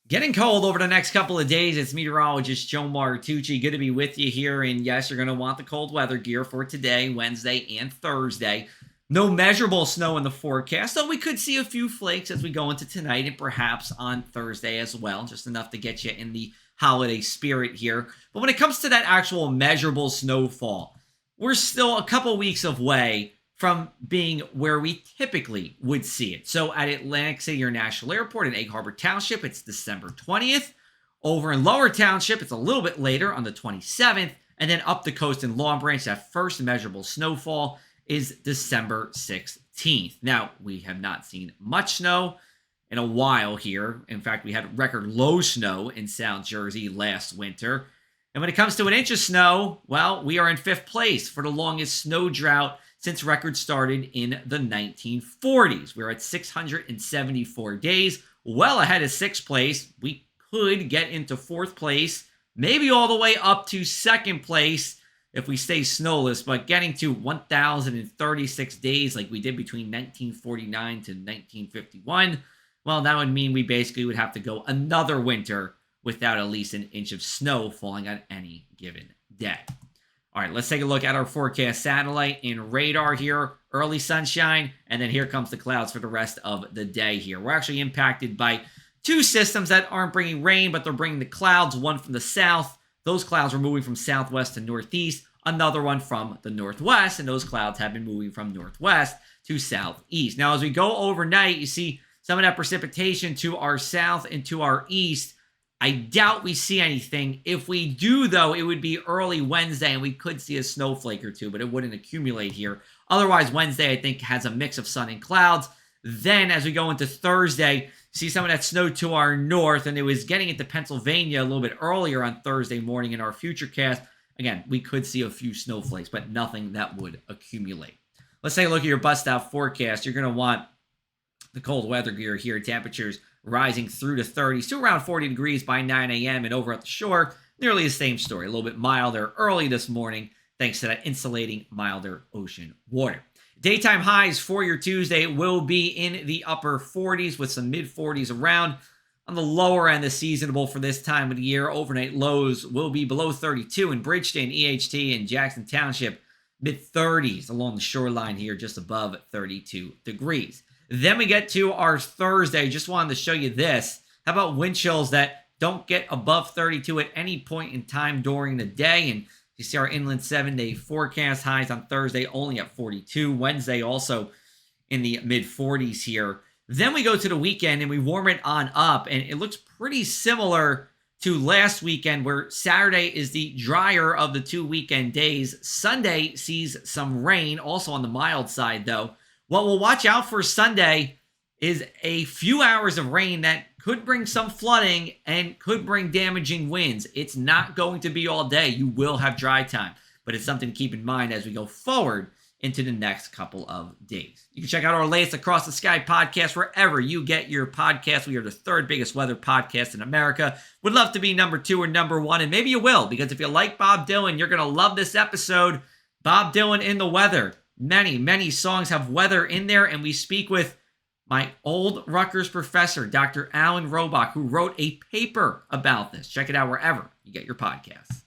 Getting cold over the next couple of days. It's meteorologist Joe Martucci. Good to be with you here. And yes, you're going to want the cold weather gear for today, Wednesday, and Thursday. No measurable snow in the forecast, though we could see a few flakes as we go into tonight and perhaps on Thursday as well. Just enough to get you in the holiday spirit here. But when it comes to that actual measurable snowfall, we're still a couple weeks away from being where we typically would see it. So at Atlantic City International Airport in Egg Harbor Township, it's December 20th. Over in Lower Township, it's a little bit later on the 27th. And then up the coast in Long Branch, that first measurable snowfall is December 16th. Now, we have not seen much snow in a while here. In fact, we had record low snow in South Jersey last winter. And when it comes to an inch of snow, well, we are in fifth place for the longest snow drought since records started in the 1940s. We're at 674 days, well ahead of sixth place. We could get into fourth place, maybe all the way up to second place if we stay snowless, but getting to 1,036 days like we did between 1949 to 1951, well, that would mean we basically would have to go another winter without at least an inch of snow falling on any given day. All right, let's take a look at our forecast satellite and radar here. Early sunshine, and then here comes the clouds for the rest of the day here. We're actually impacted by two systems that aren't bringing rain, but they're bringing the clouds, one from the south. Those clouds are moving from southwest to northeast. Another one from the northwest, and those clouds have been moving from northwest to southeast. Now, as we go overnight, you see some of that precipitation to our south and to our east. I doubt we see anything. If we do, though, it would be early Wednesday, and we could see a snowflake or two, but it wouldn't accumulate here. Otherwise, Wednesday, I think, has a mix of sun and clouds. Then, as we go into Thursday, see some of that snow to our north, and it was getting into Pennsylvania a little bit earlier on Thursday morning in our futurecast. Again, we could see a few snowflakes, but nothing that would accumulate. Let's take a look at your bust-out forecast. You're going to want the cold weather gear here. Temperatures rising through the 30s to around 40 degrees by 9 a.m. And over at the shore, nearly the same story. A little bit milder early this morning thanks to that insulating, milder ocean water. Daytime highs for your Tuesday will be in the upper 40s with some mid-40s around. On the lower end, the seasonable for this time of the year. Overnight lows will be below 32 in Bridgeton, EHT, and Jackson Township. Mid-30s along the shoreline here, just above 32 degrees. Then we get to our Thursday. Just wanted to show you this. How about wind chills that don't get above 32 at any point in time during the day? And you see our inland 7-day forecast highs on Thursday only at 42. Wednesday also in the mid-40s here. Then we go to the weekend and we warm it on up. And it looks pretty similar to last weekend, where Saturday is the drier of the two weekend days. Sunday sees some rain, also on the mild side, though. What we'll watch out for Sunday is a few hours of rain that could bring some flooding and could bring damaging winds. It's not going to be all day. You will have dry time, but it's something to keep in mind as we go forward into the next couple of days. You can check out our latest Across the Sky podcast wherever you get your podcast. We are the third biggest weather podcast in America. Would love to be number 2 or number 1, and maybe you will, because if you like Bob Dylan, you're going to love this episode. Bob Dylan in the weather. Many songs have weather in there, and we speak with my old Rutgers professor, Dr. Alan Robach, who wrote a paper about this. Check it out wherever you get your podcasts.